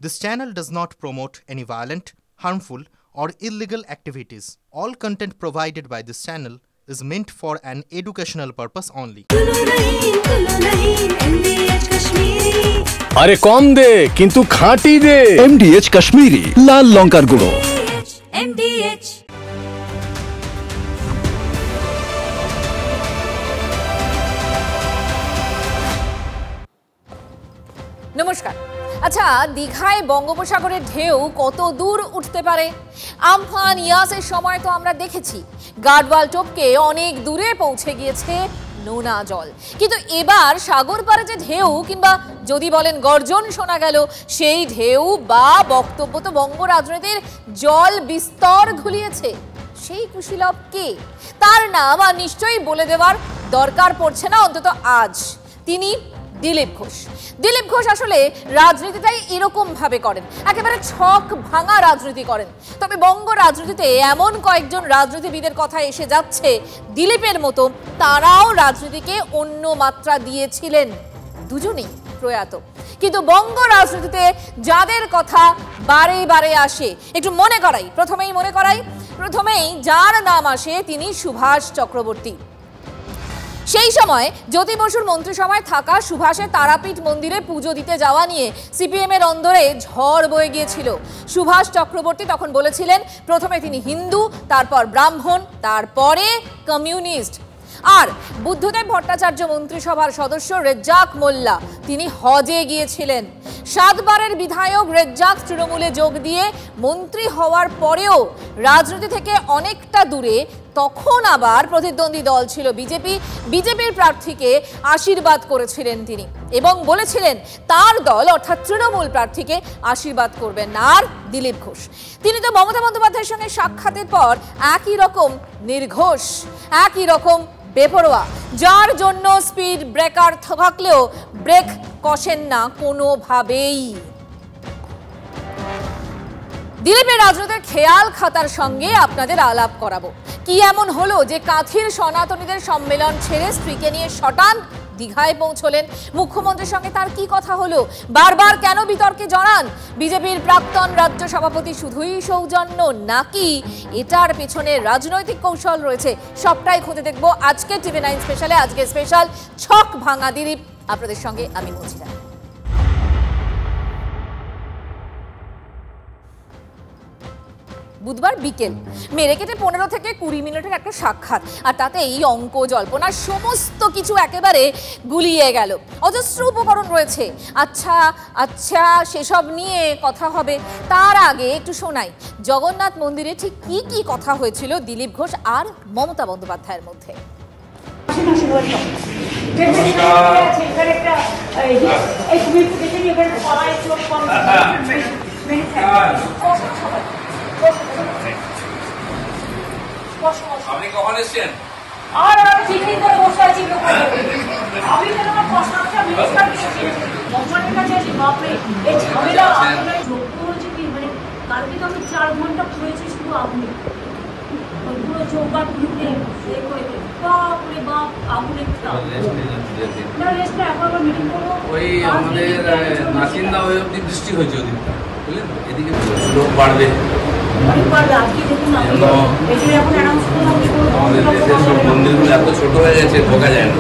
This channel does not promote any violent, harmful, or illegal activities. All content provided by this channel is meant for an educational purpose only. আরে কম দে কিন্তু খাঁটি দে। MDH Kashmiri লাল লঙ্কার গুঁড়ো। MDH নমস্কার। আচ্ছা, দীঘায় বঙ্গোপসাগরের ঢেউ কত দূর উঠতে পারে? আমফান ইয়াসের সময় তো আমরা দেখেছি গার্ডওয়াল টপকে অনেক দূরে পৌঁছে গিয়েছে নোনা জল, কিন্তু এবার সাগর পাড়ে যে ঢেউ কিংবা যদি বলেন গর্জন শোনা গেল, সেই ঢেউ বা বক্তব্য তো বঙ্গ রাজনীতির জল বিস্তর ঘুলিয়েছে। সেই কুশীলব কে? তার নাম আর নিশ্চয়ই বলে দেওয়ার দরকার পড়ছে না, অন্তত আজ। তিনি দিলীপ ঘোষ। দিলীপ ঘোষ আসলে রাজনীতিটাই এরকম ভাবে করেন, একেবারে ছক ভাঙা রাজনীতি করেন। তবে বঙ্গ রাজনীতিতে এমন কয়েকজন রাজনীতিবিদের কথা এসে যাচ্ছে দিলীপের মতো, তারাও রাজনীতিকে অন্য মাত্রা দিয়েছিলেন। দুজনেই প্রয়াত, কিন্তু বঙ্গ রাজনীতিতে যাদের কথা বারে বারে আসে, একটু প্রথমেই যার নাম আসে তিনি সুভাষ চক্রবর্তী। সেই সময় জ্যোতি বসুর মন্ত্রিসভায় থাকা সুভাষের তারাপীঠ মন্দিরে পুজো দিতে যাওয়া নিয়ে সিপিএম এর অন্দরে ঝড় বয়ে গিয়েছিল। সুভাষ চক্রবর্তী তখন বলেছিলেন প্রথমে তিনি হিন্দু, তারপর ব্রাহ্মণ, তারপরে কমিউনিস্ট। আর বুদ্ধদেব ভট্টাচার্য মন্ত্রিসভার সদস্য রেজ্জাক মোল্লা, তিনি হজে গিয়েছিলেন। 7 বারের বিধায়ক রেজ্জাক তৃণমূলে যোগ দিয়ে মন্ত্রী হওয়ার পরেও রাজনীতি থেকে অনেকটা দূরে। তখন আবার প্রতিদ্বন্দ্বী দল ছিল বিজেপির প্রার্থীকে আশীর্বাদ করেছিলেন তিনি এবং বলেছিলেন তার দল অর্থাৎ তৃণমূল প্রার্থীকে আশীর্বাদ করবেন না। আর দিলীপ ঘোষ, তিনি তো মমতা বন্দ্যোপাধ্যায়ের সঙ্গে সাক্ষাতের পর একই রকম নির্ঘোষ, একই রকম বেপরোয়া, যার জন্য স্পিড ব্রেকার থাকলেও ব্রেক কষেন না কোনোভাবেই। দিলীপের রাজনীতির খেয়াল খাতার সঙ্গে আপনাদের আলাপ করাবো। কি এমন হলো যে কাঁথির সনাতনীদের সম্মেলন ছেড়ে স্ত্রীকে নিয়ে শটান দীঘায় পৌঁছলেন? মুখ্যমন্ত্রীর সঙ্গে তার কি কথা হলো? বারবার কেন বিতর্কে জড়ান? বিজেপির প্রাক্তন রাজ্য সভাপতি শুধুই সৌজন্য, নাকি এটার পেছনে রাজনৈতিক কৌশল রয়েছে? সবটাই খুঁজে দেখবো আজকে TV9 স্পেশালে। আজকে স্পেশাল ছক ভাঙা দিলীপ, আপনাদের সঙ্গে আমি মজিরা। বুধবার বিকেল মেরে কেটে 15 থেকে 20 মিনিটের একটা সাক্ষাৎ, আর তাতে এই অঙ্ক জল্পনা সমস্ত কিছু একেবারে গুলিয়ে গেল। অজস্র উপকরণ রয়েছে। আচ্ছা সেসব নিয়ে কথা হবে। তার আগে একটু শোনাই জগন্নাথ মন্দিরে ঠিক কি কথা হয়েছিল দিলীপ ঘোষ আর মমতা বন্দ্যোপাধ্যায়ের মধ্যে। আপনি কখন এসেছেন? আর আমি ঠিকই করে বসে আছি। আমি কেন আমার প্রশ্নটা মিনিস্টার কোম্পানির কাছে আছি। বাপরে এই ঝামেলা আপনারা যোগ্য হয়েছে কি? মানে কালকে তো আমি 4 ঘন্টা পড়েছি শুধু আপনি পুরো চৌকাট খুলে বাপরে বাপ আগুনে না রেস্টে একবার মিটিং করবো। ওই আমাদের নাসিন্দা ওই অব্দি বৃষ্টি হয়েছে ওদিন, বুঝলেন? এদিকে লোক বাড়বে। আমাদের দেশের সব মন্দিরগুলো এত ছোট হয়ে গেছে, ঢোকা যায় না।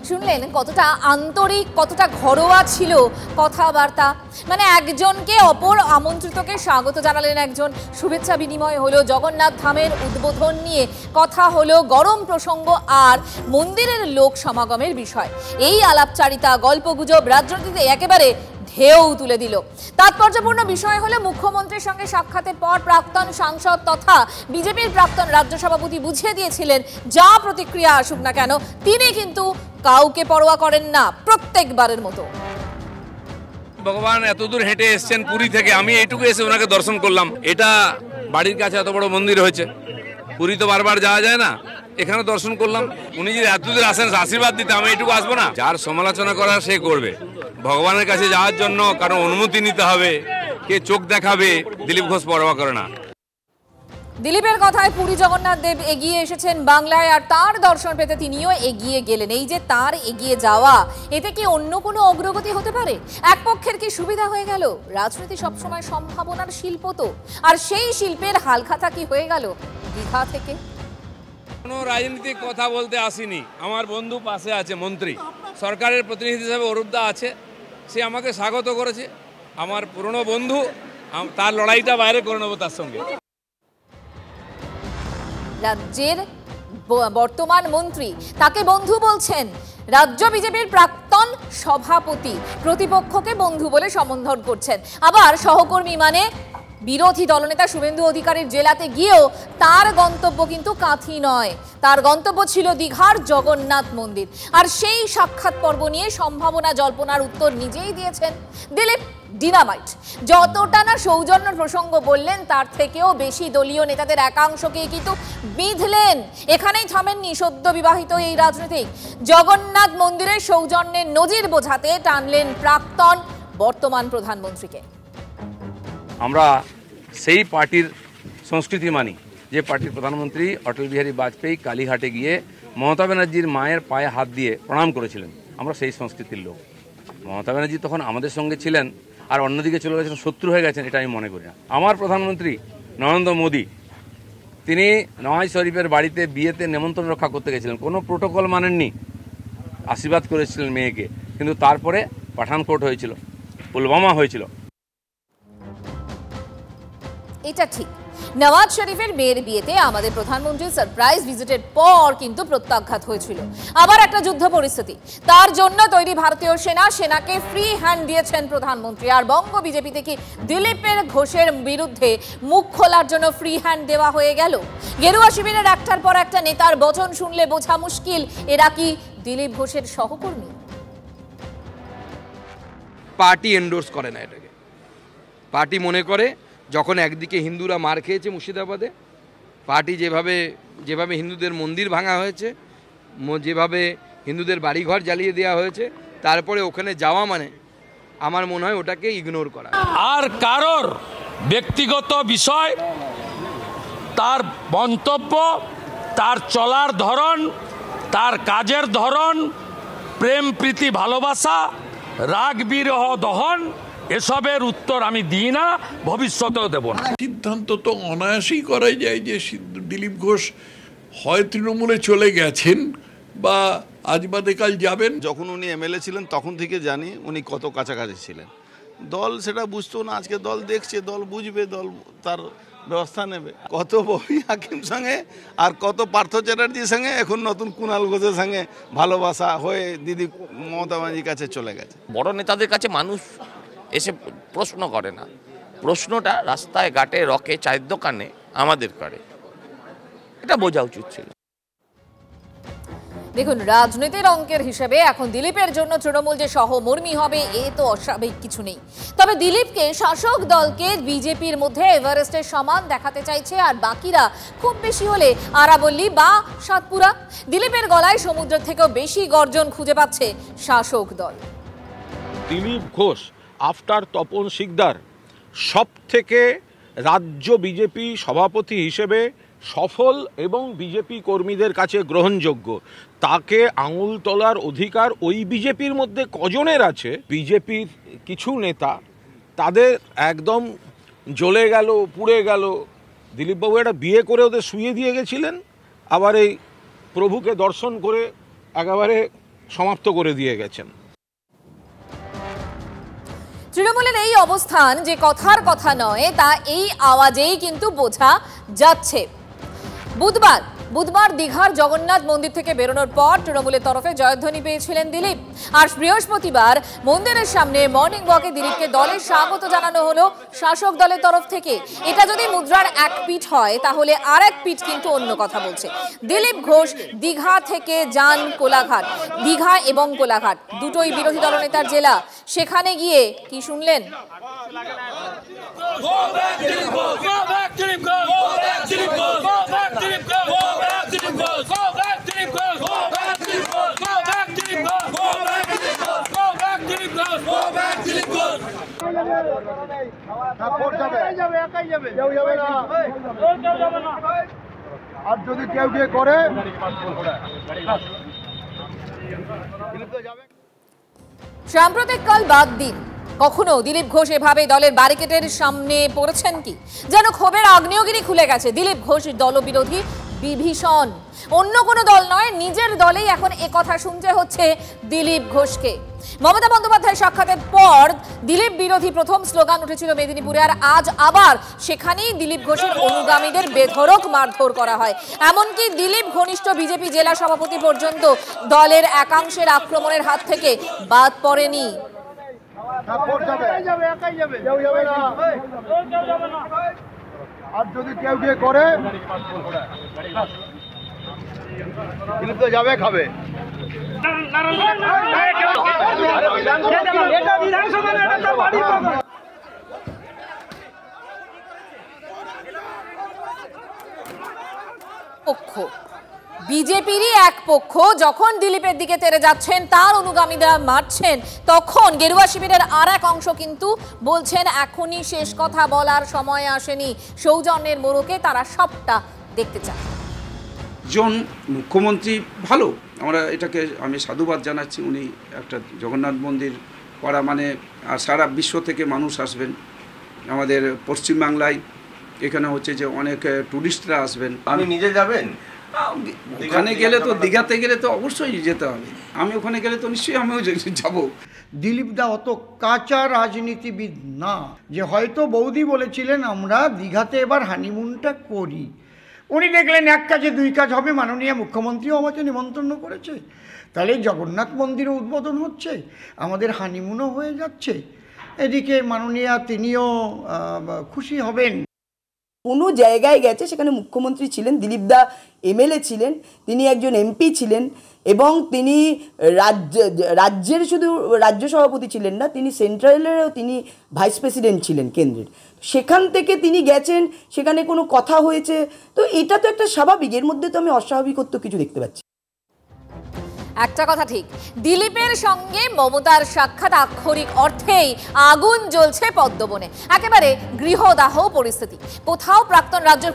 শুনলেন কতটা আন্তরিক, কতটা ঘরোয়া ছিল কথাবার্তা। মানে একজনকে অপর আমন্ত্রিতকে স্বাগত জানালেন একজন, শুভেচ্ছা বিনিময় হলো, জগন্নাথ ধামের উদ্বোধন নিয়ে কথা হলো, গরম প্রসঙ্গ আর মন্দিরের লোক সমাগমের বিষয়। এই আলাপচারিতা, গল্পগুজব রাজনীতিতে একেবারে ঢেউ তুলে দিল। তাৎপর্যপূর্ণ বিষয় হলো মুখ্যমন্ত্রীর সঙ্গে সাক্ষাতের পর প্রাক্তন সাংসদ তথা বিজেপির প্রাক্তন রাজ্য সভাপতি বুঝিয়ে দিয়েছিলেন যা প্রতিক্রিয়া আসুক না কেন তিনি কিন্তু কাউকে পরোয়া করেন না, প্রত্যেকবারের মতো। ভগবান এতদূর হেঁটে এসছেন পুরী থেকে, আমি এইটুকু এসে ওনাকে দর্শন করলাম। এটা বাড়ির কাছে এত বড় মন্দির হয়েছে, পুরী তো বারবার যাওয়া যায় না, এখানে দর্শন করলাম। উনি যদি এতদূর আসেন আশীর্বাদ দিতে, আমি এইটুকু আসবো না? যার সমালোচনা করার সে করবে। ভগবানের কাছে যাওয়ার জন্য কারো অনুমতি নিতে হবে, কে চোখ দেখাবে, দিলীপ ঘোষ পরোয়া করে না। দিলীপের কথায় পুরী জগন্নাথ দেব এগিয়ে এসেছেন বাংলায়, আর তার দর্শন পেতে তিনিও এগিয়ে গেলেন। এই যে তার এগিয়ে যাওয়া, এতে কি অন্য কোনো অগ্রগতি হতে পারে? এক পক্ষের কি সুবিধা হয়ে গেল? রাজনীতি সবসময় সম্ভাবনার শিল্প তো, আর সেই শিল্পের হালখাতা কি হয়ে গেল দীঘা থেকে? কোনো রাজনীতিক কথা বলতে আসিনি। আমার বন্ধু পাশে আছে, মন্ত্রী, সরকারের প্রতিনিধি হিসেবে অরূপদা আছে, সে আমাকে স্বাগত করেছে। আমার পুরনো বন্ধু, তার লড়াইটা বাইরে করে নেবো তার সঙ্গে। রাজ্যের বর্তমান মন্ত্রী তাকে বন্ধু বলছেন, রাজ্য বিজেপির প্রাক্তন সভাপতি প্রতিপক্ষকে বন্ধু বলে সম্বোধন করছেন। আবার সহকর্মী মানে বিরোধী দলনেতা শুভেন্দু অধিকারীর জেলাতে গিয়েও তার গন্তব্য কিন্তু কাঁথি নয়, তার গন্তব্য ছিল দীঘার জগন্নাথ মন্দির। আর সেই সাক্ষাৎ পর্ব নিয়ে সম্ভাবনা জল্পনার উত্তর নিজেই দিয়েছেন দিলীপ ডিনামাইট। যতটা না সৌজন্য প্রসঙ্গ বললেন, তার থেকেও বেশি দলীয় নেতাদের একাংশকেই কিন্তু বিঁধলেন। এখানেই থামেননি সদ্য বিবাহিত এই রাজনীতিক। জগন্নাথ মন্দিরের সৌজন্যের নজির বোঝাতে টানলেন প্রাক্তন বর্তমান প্রধানমন্ত্রীকে। আমরা সেই পার্টির সংস্কৃতি মানি যে পার্টির প্রধানমন্ত্রী অটল বিহারী বাজপেয়ী কালীঘাটে গিয়ে মমতা ব্যানার্জির মায়ের পায়ে হাত দিয়ে প্রণাম করেছিলেন। আমরা সেই সংস্কৃতির লোক। মমতা ব্যানার্জি তখন আমাদের সঙ্গে ছিলেন, আর অন্যদিকে চলে গেছেন, শত্রু হয়ে গেছেন, এটা আমি মনে করি না। আমার প্রধানমন্ত্রী নরেন্দ্র মোদী, তিনি নওয়াজ শরীফের বাড়িতে বিয়েতে নেমন্ত্রণ রক্ষা করতে গেছিলেন, কোনো প্রোটোকল মানেননি, আশীর্বাদ করেছিলেন মেয়েকে, কিন্তু তারপরে পাঠানকোট হয়েছিল, পুলওয়ামা হয়েছিল। এটা ঠিক, নওয়াজ শরীফের মেয়ের বিয়েতে আমাদের প্রধানমন্ত্রীর সারপ্রাইজ ভিজিটের পর কিন্তু প্রত্যাঘাত হয়েছিল। আবার একটা যুদ্ধ পরিস্থিতি, তার জন্য তৈরি ভারতীয় সেনাকে ফ্রি হ্যান্ড দিয়েছেন প্রধানমন্ত্রী। আর বঙ্গ বিজেপিতে কি দিলীপের ঘোষের বিরুদ্ধে মুখ খোলার জন্য ফ্রি হ্যান্ড দেওয়া হয়ে গেল? গেরুয়া শিবিরের একটার পর একটা নেতার বচন শুনলে বোঝা মুশকিল এরা কি দিলীপ ঘোষের সহকর্মী। পার্টি এন্ডোর্স করে না এটাকে। পার্টি মনে করে যখন একদিকে হিন্দুরা মার খেয়েছে মুর্শিদাবাদে, পার্টি যেভাবে হিন্দুদের মন্দির ভাঙা হয়েছে, যেভাবে হিন্দুদের বাড়িঘর জ্বালিয়ে দেওয়া হয়েছে, তারপরে ওখানে যাওয়া মানে আমার মনে হয় ওটাকে ইগনোর করা। আর কারোর ব্যক্তিগত বিষয়, তার মন্তব্য, তার চলার ধরন, তার কাজের ধরন, প্রেম প্রীতি ভালোবাসা, রাগ বিরহ দহন, এসবের উত্তর আমি দিই না, ভবিষ্যতেও দেব না। সিদ্ধান্ত তো অনায়াসেই করা যায় যে দিলীপ ঘোষ হয় তৃণমূলে চলে গেছেন বা আজ বাদে কাল যাবেন। যখন উনি এমএলএ ছিলেন তখন থেকে জানি উনি কত কাছাকাছি ছিলেন। দল সেটা বুঝতো না, আজকে দল দেখছে, দল বুঝবে, দল তার ব্যবস্থা নেবে। কত ববি হাকিম সঙ্গে আর কত পার্থ চ্যাটার্জির সঙ্গে, এখন নতুন কুণাল ঘোষের সঙ্গে ভালোবাসা হয়ে দিদি মমতা ব্যানার্জির কাছে চলে গেছে। বড় নেতাদের কাছে মানুষ এসে প্রশ্ন করে না, প্রশ্নটা রাস্তায় ঘাটে রকে চায়ের দোকানে আমাদের করে, এটা বোঝা উচিত ছিল। দেখুন, রাজনীতির অঙ্কের হিসেবে এখন দিলীপের জন্য তৃণমূল যে সহমর্মী হবে এ তো অস্বাভাবিক কিছু নেই। তবে দিলীপকে শাসক দলকে বিজেপির মধ্যে এভারেস্টের সমান দেখাতে চাইছে, আর বাকিরা খুব বেশি হলে আরাবল্লী বা সাতপুরা। দিলীপের গলায় সমুদ্রের থেকেও বেশি গর্জন খুঁজে পাচ্ছে শাসক দল। দিলীপ ঘোষ আফটার তপন শিকদার সব থেকে রাজ্য বিজেপি সভাপতি হিসেবে সফল এবং বিজেপি কর্মীদের কাছে গ্রহণযোগ্য। তাকে আঙুল তোলার অধিকার ওই বিজেপির মধ্যে কজনের আছে? বিজেপির কিছু নেতা তাদের একদম জ্বলে গেল, পুড়ে গেল। দিলীপবাবু একটা বিয়ে করে ওদের শুয়ে দিয়ে গেছিলেন, আবার এই প্রভুকে দর্শন করে একেবারে সমাপ্ত করে দিয়ে গেছেন। তৃণমূলের এই অবস্থান যে কথার কথা নয়, তা এই আওয়াজেই কিন্তু বোঝা যাচ্ছে। বুধবার দীঘার জগন্নাথ মন্দির থেকে বেরোনোর পর তৃণমূলের তরফে জয়ধ্বনি পেয়েছিলেন দিলীপ। আর বৃহস্পতিবার মন্দিরের সামনে মর্নিং ওয়াকে দিলীপকে দলে স্বাগত জানানো হলো শাসক দলের তরফ থেকে। এটা যদি মুদ্রার এক পিঠ হয়, তাহলে আর এক পিঠ কিন্তু অন্য কথা বলছে। দিলীপ ঘোষ দীঘা থেকে যান কোলাঘাট। দীঘা এবং কোলাঘাট দুটোই বিরোধী দলনেতার জেলা। সেখানে গিয়ে কি শুনলেন? আর যদি কেউ গিয়ে করে সাম্প্রতিককাল বাদ দিন, কখনো দিলীপ ঘোষ এভাবে দলের ব্যারিকেডের সামনে পড়েছেন কি? যেন ক্ষোভের আগ্নেয়গিরি খুলে গেছে। দিলীপ ঘোষ দলবিরোধী বিভীষণ। অন্য কোনো দল নয়, নিজের দলেই এখন একথা শুনতে হচ্ছে দিলীপ ঘোষকে। মমতা বন্দ্যোপাধ্যায়ের সাক্ষাতের পর দিলীপ বিরোধী প্রথম স্লোগান উঠেছিল মেদিনীপুরে, আর আজ আবার সেখানেই দিলীপ ঘোষের অনুগামীদের বেধড়ক মারধর করা হয়। এমনকি দিলীপ ঘনিষ্ঠ বিজেপি জেলা সভাপতি পর্যন্ত দলের একাংশের আক্রমণের হাত থেকে বাদ পড়েনি। আর যদি কেউ গিয়ে করে যাবে খাবে। বিজেপিরই এক পক্ষ যখন দিলীপের দিকে তেড়ে যাচ্ছেন, তার অনুগামীরা মারছেন, তখন গেরুয়া শিবিরের আর এক অংশ কিন্তু বলছেন এখনই শেষ কথা বলার সময় আসেনি। সৌজন্যের মোড়কে তারা সবটা দেখতে চায়। জন মুখ্যমন্ত্রী ভালো, আমরা এটাকে আমি সাধুবাদ জানাচ্ছি। উনি একটা জগন্নাথ মন্দির করা মানে, আর সারা বিশ্ব থেকে মানুষ আসবেন আমাদের পশ্চিমবাংলায়। এখানে হচ্ছে যে অনেক টুরিস্টরা আসবেন। আপনি নিজে যাবেন? ওখানে গেলে তো, দীঘাতে গেলে তো অবশ্যই যেতে হবে। আমি ওখানে গেলে তো নিশ্চয়ই আমিও যাব। দিলীপ দা অত কাঁচা রাজনীতিবিদ না যে হয়তো বৌদি বলেছিলেন আমরা দীঘাতে এবার হানিমুনটা করি। উনি দেখলেন এক কাজে দুই কাজ হবে, মাননীয় মুখ্যমন্ত্রীও আমাকে নিমন্ত্রণ করেছে, তাহলে জগন্নাথ মন্দিরও উদ্বোধন হচ্ছে, আমাদের হানিমুনও হয়ে যাচ্ছে, এদিকে মাননীয়া তিনিও খুশি হবেন। কোনো জায়গায় গেছে সেখানে মুখ্যমন্ত্রী ছিলেন, দিলীপ দা এমএলএ ছিলেন, তিনি একজন এমপি ছিলেন এবং তিনি রাজ্যের শুধু রাজ্য সভাপতি ছিলেন না, তিনি সেন্ট্রালেরও তিনি ভাইস প্রেসিডেন্ট ছিলেন কেন্দ্রের। সেখান থেকে তিনি গেছেন, সেখানে কোনো কথা হয়েছে, তো এটা তো একটা স্বাভাবিক, এর মধ্যে তো আমি অস্বাভাবিকত্ব কিছু দেখতে পাচ্ছি। একটা কথা ঠিক, দিলীপের সঙ্গে মমতার সাক্ষাৎ আক্ষরিক অর্থেই আগুন জ্বলছে পদ্মবনে, একেবারে গৃহদাহ পরিস্থিতি। কোথাও প্রাক্তন রাজ্য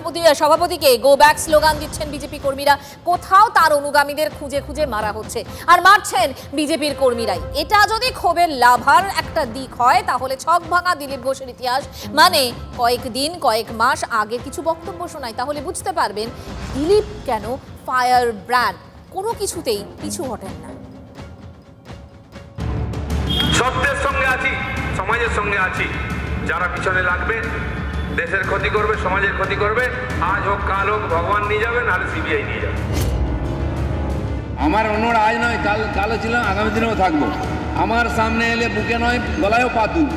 সভাপতিকে গো ব্যাক স্লোগান দিচ্ছেন বিজেপি কর্মীরা, কোথাও তার অনুগামীদের খুঁজে খুঁজে মারা হচ্ছে, আর মারছেন বিজেপির কর্মীরাই। এটা যদি ক্ষোভের লাভার একটা দিক হয়, তাহলে ছক ভাঙা দিলীপ ঘোষের ইতিহাস মানে কয়েকদিন কয়েক মাস আগে কিছু বক্তব্য শোনায়, তাহলে বুঝতে পারবেন দিলীপ কেন ফায়ার ব্র্যান্ড, কোনো কিছুতেই পিছু হটেন না। সত্যের সঙ্গে আছি, সমাজের সঙ্গে আছি, যারা পিছনে লাগবে দেশের ক্ষতি করবে, সমাজের ক্ষতি করবে, আজ হোক কাল হোক ভগবান নিয়ে যাবে, নাহলে সিবিআই নিয়ে যাবে। আমার অন্যর আজ নয় কালও ছিলাম, আগামী দিনেও থাকবো। আমার সামনে এলে বুকে নয় গলায়ও পা তুলব।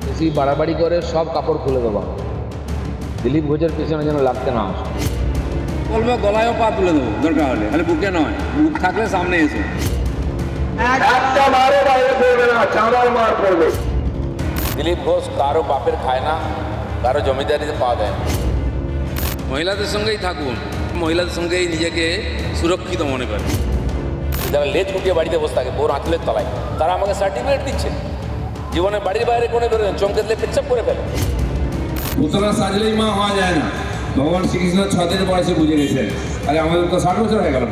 বেশি বাড়াবাড়ি করে সব কাপড় খুলে দেবো, দিলীপ ঘোষের পেছনে যেন লাগতে না আসে। বলবো গলায়ও পা তুলে দেবো দরকার হলে, তাহলে বুকে নয়, বুক থাকলে সামনে এসো। দিলীপ ঘোষ কারো বাপের খায় না, কারো জমিদারিতে পা দেয়। মহিলাদের সঙ্গেই থাকুন, মহিলাদের সঙ্গেই নিজেকে সুরক্ষিত মনে করেন। যারা লেজ গুটিয়ে বাড়িতে বসে থাকে বোর আঁচলের তলায়, তারা আমাকে সার্টিফিকেট দিচ্ছে, জীবনে বাড়ির বাইরে কোনো বেরোলেন চমকে দিলে পেচ্ছাপ করে ফেলে। পুতলা সাজলেই মা হওয়া যায় না, ভগবান শ্রীকৃষ্ণ 6 দিনের বয়সে বুঝে গেছেন, আরে আমাদের তো 60 বছর হয়ে গেল।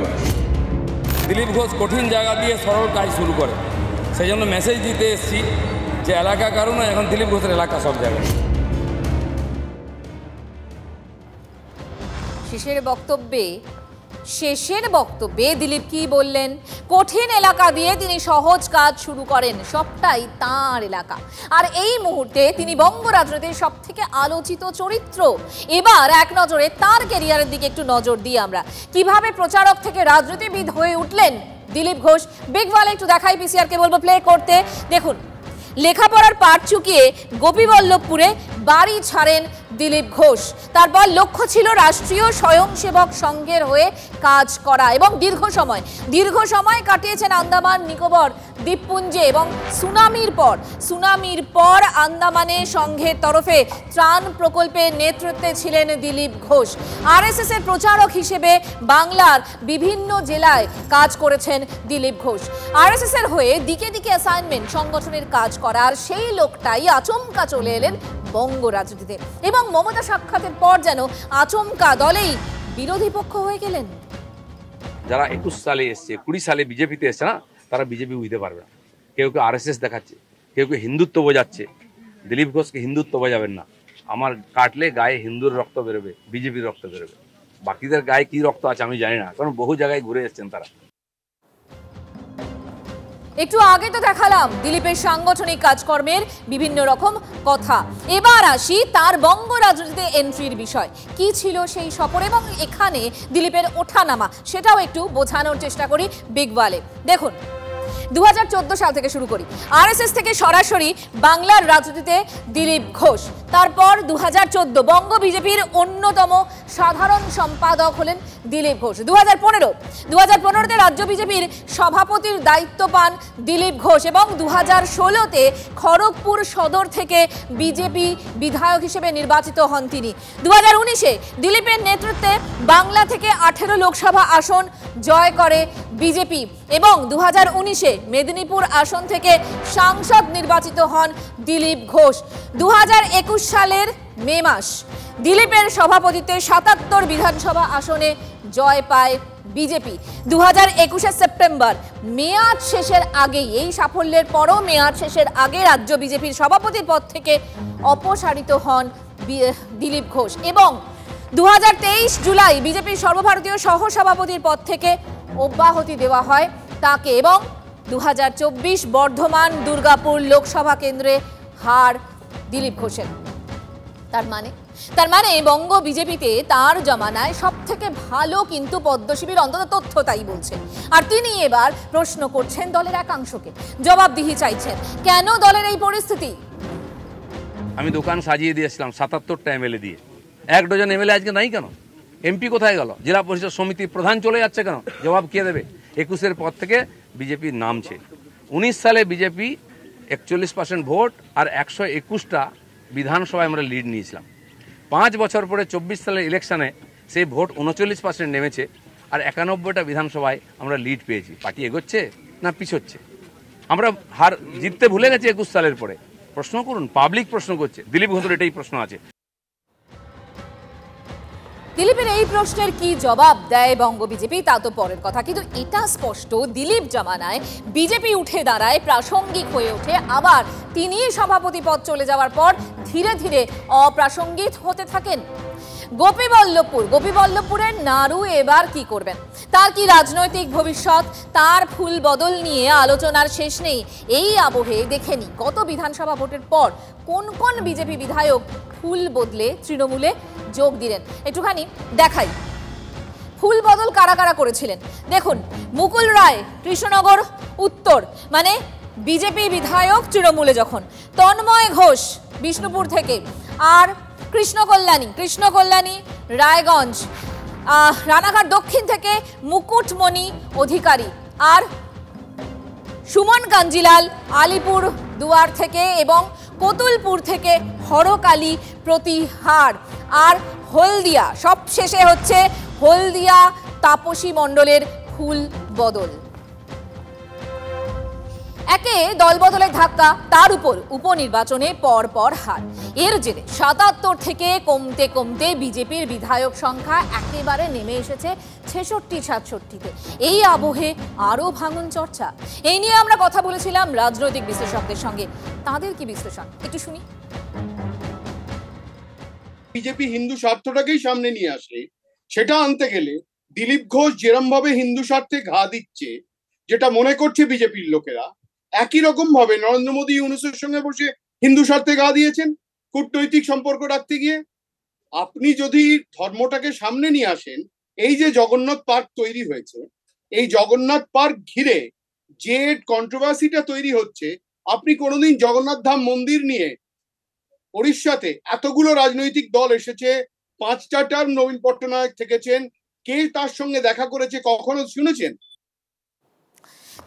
দিলীপ ঘোষ কঠিন জায়গা দিয়ে সরল কাজ শুরু করে, সেই জন্য মেসেজ দিতে এসেছি যে এলাকা কারণ এখন দিলীপ ঘোষের এলাকা সব জায়গায়। শেষের বক্তব্যে দিলীপ কি বললেন? কঠিন এলাকা দিয়ে তিনি সহজ কাজ শুরু করেন, সবটাই তাঁর এলাকা। আর এই মুহূর্তে তিনি বঙ্গ রাজনীতির সব থেকে আলোচিত চরিত্র। এবার এক নজরে তার ক্যারিয়ারের দিকে একটু নজর দিই আমরা, কিভাবে প্রচারক থেকে রাজনীতিবিদ হয়ে উঠলেন দিলীপ ঘোষ। বিগ ওয়ালে একটু দেখাই, পিসিআরকে বলবো প্লে করতে। দেখুন, লেখাপড়ার পাঠ চুকিয়ে গোপীবল্লভপুরে বাড়ি ছাড়েন দিলীপ ঘোষ। তারপর লক্ষ্য ছিল রাষ্ট্রীয় স্বয়ংসেবক সংঘের হয়ে কাজ করা এবং দীর্ঘ সময় কাটিয়েছেন আন্দামান নিকোবর দ্বীপপুঞ্জে এবং সুনামির পর আন্দামানে সংঘের তরফে ত্রাণ প্রকল্পের নেতৃত্বে ছিলেন দিলীপ ঘোষ। আরএসএস এর প্রচারক হিসেবে বাংলার বিভিন্ন জেলায় কাজ করেছেন দিলীপ ঘোষ। আরএসএস এর হয়ে দিকে দিকে অ্যাসাইনমেন্ট সংগঠনের কাজ করার সেই লোকটাই আচমকা চলে এলেন বঙ্গ রাজনীতিতে এবং মমতা সাক্ষাতের পর যেন আচমকা দলেই বিরোধী পক্ষ হয়ে গেলেন। যারা 21 সালে এসছে, 20 সালে বিজেপিতে এসছে না, তারা বিজেপি বুঝতে পারবে না। কেউ আরএসএস দেখাচ্ছে, কেউ হিন্দুত্ব বোঝাচ্ছে। দিলীপ ঘোষকে হিন্দুত্ব বোঝাবেন না। আমার কাটলে গায়ে হিন্দুর রক্ত বেরোবে, বিজেপির রক্ত বেরোবে। বাকিদের গায়ে কি রক্ত আছে আমি জানি না, কারণ বহু জায়গায় ঘুরে এসছেন তারা। একটু আগে তো দেখালাম দিলীপের সাংগঠনিক কাজকর্মের বিভিন্ন রকম কথা। এবার আসি তার বঙ্গ রাজনীতিতে এন্ট্রির বিষয়। কি ছিল সেই সফর এবং এখানে দিলীপের ওঠানামা, সেটাও একটু বোঝানোর চেষ্টা করি বিগ ওয়ালে। দেখুন, 2014 সাল থেকে শুরু করি। আরএসএস থেকে সরাসরি বাংলার রাজনীতিতে দিলীপ ঘোষ। তারপর 2014 বঙ্গ বিজেপির অন্যতম সাধারণ সম্পাদক হলেন দিলীপ ঘোষ। 2015তে রাজ্য বিজেপির সভাপতির দায়িত্ব পান দিলীপ ঘোষ এবং 2016তে খড়গপুর সদর থেকে বিজেপি বিধায়ক হিসেবে নির্বাচিত হন তিনি। 2019-এ দিলীপের নেতৃত্বে বাংলা থেকে 18 লোকসভা আসন জয় করে বিজেপি এবং 2019-এ মেদিনীপুর আসন থেকে সাংসদ নির্বাচিত হন দিলীপ ঘোষ। 2021 সালের মে মাস দিলীপের সভাপতিত্বে 77 বিধানসভা আসনে জয় পায় বিজেপি। 2021 সেপ্টেম্বর মেয়াদ শেষের আগেই, এই সাফল্যের পরও মেয়াদ শেষের আগে রাজ্য বিজেপির সভাপতির পদ থেকে অপসারিত হন দিলীপ ঘোষ এবং 2023 জুলাই বিজেপির সর্বভারতীয় সহসভাপতির পদ থেকে অব্যাহতি দেওয়া হয় তাকে এবং 2024 বর্ধমান দুর্গাপুর লোকসভা কেন্দ্রে হার দিলীপ ঘোষের। তার মানে বঙ্গ বিজেপিতে তার জমানায় সব থেকে ভালো কিন্তু পদ্মশিবির, অন্তত তথ্য তাই বলছে। আর তিনি এবার প্রশ্ন করছেন দলের একাংশকে, জবাবদিহি চাইছেন। কেন দলের এই পরিস্থিতি? আমি দোকান সাজিয়ে দিয়েছিলাম 77টা এমএলএ দিয়ে। 1 ডজন এমএলএ আজকে নাই কেন? এমপি কোথায় গেল? জেলা পরিষদ সমিতির প্রধান চলে যাচ্ছে কেন? জবাব কে দেবে? 21-এর পর থেকে বিজেপির নামছে। 19 সালে বিজেপি 41% ভোট আর 121টা বিধানসভায় আমরা লিড নিয়েছিলাম। 5 বছর পরে 24 সালের ইলেকশনে সেই ভোট 39% নেমেছে আর 91টা বিধানসভায় আমরা লিড পেয়েছি। পার্টি এগোচ্ছে না পিছোচ্ছে? আমরা হার জিততে ভুলে গেছি 21 সালের পরে। প্রশ্ন করুন, পাবলিক প্রশ্ন করছে। দিলীপ ঘোষের এটাই প্রশ্ন আছে। দিলীপের এই প্রশ্নের কি জবাব দেয় বঙ্গ বিজেপি তা তো পরের কথা, কিন্তু এটা স্পষ্ট দিলীপ জামানায় বিজেপি উঠে দাঁড়ায়, প্রাসঙ্গিক হয়ে ওঠে, আবার তিনি সভাপতি পদ চলে যাওয়ার পর ধীরে ধীরে অপ্রাসঙ্গিক হতে থাকেন। গোপীবল্লভপুরের নাড়ু এবার কি করবেন? তার কি রাজনৈতিক ভবিষ্যৎ? তার ফুল বদল নিয়ে আলোচনার শেষ নেই। এই আবহে দেখে নি গত বিধানসভা ভোটের পর কোন কোন বিজেপি বিধায়ক ফুল বদলে তৃণমূলে যোগ দিলেন। একটুখানি দেখাই ফুল বদল কারা কারা করেছিলেন। দেখুন, মুকুল রায় কৃষ্ণনগর উত্তর, মানে বিজেপি বিধায়ক তৃণমূলে যখন, তন্ময় ঘোষ বিষ্ণুপুর থেকে, আর কৃষ্ণ কল্যাণী রায়গঞ্জ, রানাঘাট দক্ষিণ থেকে মুকুটমণি অধিকারী, আর সুমন কাঞ্জিলাল আলিপুর দুয়ার থেকে এবং কতুলপুর থেকে হরকালী প্রতিহার, আর হলদিয়া সবশেষে হচ্ছে হলদিয়া তাপসী মণ্ডলের ফুল বদল। একে দলবদলের ধাক্কা, তার উপর উপনির্বাচনে পরপর হার। এর জেরে 77 থেকে কমতে কমতে বিজেপির বিধায়ক সংখ্যা একেবারে নেমে এসেছে 66-67-তে। এই আবহে আরও ভাঙন চর্চা। এই নিয়ে আমরা কথা বলেছিলাম রাজনৈতিক বিশ্লেষকদের সঙ্গে। তাদের কি বিশ্লেষণ একটু শুনি। বিজেপি হিন্দু স্বার্থটাকেই সামনে নিয়ে আসে, সেটা আনতে গেলে দিলীপ ঘোষ যেরম ভাবে হিন্দু স্বার্থে ঘা দিচ্ছে, যেটা মনে করছে বিজেপির লোকেরা, একই রকম ভাবে নরেন্দ্র মোদী ইউনুসের সঙ্গে বসে হিন্দু স্বার্থে গা দিয়েছেন কূটনৈতিক সম্পর্ক রাখতে গিয়ে। আপনি যদি ধর্মটাকে সামনে নিয়ে আসেন, এই যে জগন্নাথ পার্ক তৈরি হয়েছে, এই জগন্নাথ পার্ক ঘিরে যে কন্ট্রোভার্সিটা তৈরি হচ্ছে, আপনি কোনোদিন জগন্নাথ ধাম মন্দির নিয়ে উড়িষ্যাতে এতগুলো রাজনৈতিক দল এসেছে, 5টা টার্ম নবীন পট্টনায়ক থেকেছেন, কে তার সঙ্গে দেখা করেছে কখনো শুনেছেন?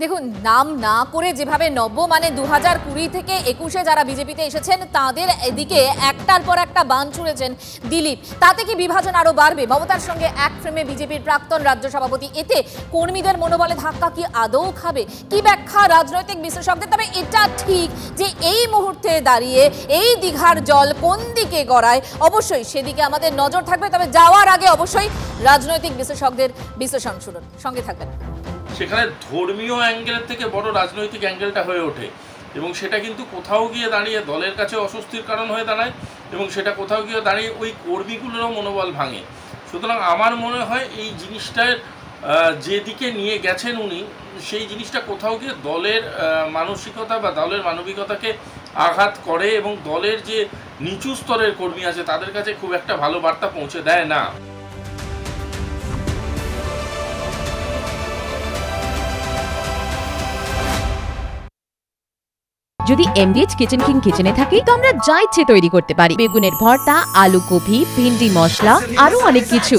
দেখুন, নাম না করে যেভাবে নব্য মানে 2020 থেকে 21-এ যারা বিজেপিতে এসেছেন তাদের এদিকে একটার পর একটা বান ছুড়েছেন দিলীপ, তাতে কি বিভাজন আরো বাড়বে? মমতার সঙ্গে এক ফ্রেমে বিজেপির প্রাক্তন রাজ্য সভাপতি, এতে কর্মীদের মনোবলে ধাক্কা কি আদৌ খাবে? কি ব্যাখ্যা রাজনৈতিক বিশ্লেষকদের? তবে এটা ঠিক যে এই মুহূর্তে দাঁড়িয়ে এই দীঘার জল কোন দিকে গড়ায়, অবশ্যই সেদিকে আমাদের নজর থাকবে। তবে যাওয়ার আগে অবশ্যই রাজনৈতিক বিশ্লেষকদের বিশ্লেষণ শুনুন, সঙ্গে থাকবেন। সেখানে ধর্মীয় অ্যাঙ্গেলের থেকে বড় রাজনৈতিক অ্যাঙ্গেলটা হয়ে ওঠে এবং সেটা কিন্তু কোথাও গিয়ে দাঁড়িয়ে দলের কাছে অস্বস্তির কারণ হয়ে দাঁড়ায় এবং সেটা কোথাও গিয়ে দাঁড়িয়ে ওই কর্মীগুলোরও মনোবল ভাঙে। সুতরাং আমার মনে হয় এই জিনিসটার যেদিকে নিয়ে গেছেন উনি, সেই জিনিসটা কোথাও গিয়ে দলের মানসিকতা বা দলের মানবিকতাকে আঘাত করে এবং দলের যে নিচু স্তরের কর্মী আছে তাদের কাছে খুব একটা ভালো বার্তা পৌঁছে দেয় না। যদি এমডিএইচ কিচেন কিং কিচেনে থাকি তো আমরা যা ইচ্ছে তৈরি করতে পারি। বেগুনের ভর্তা, আলু কপি, ভিন্ডি মশলা, আরো অনেক কিছু।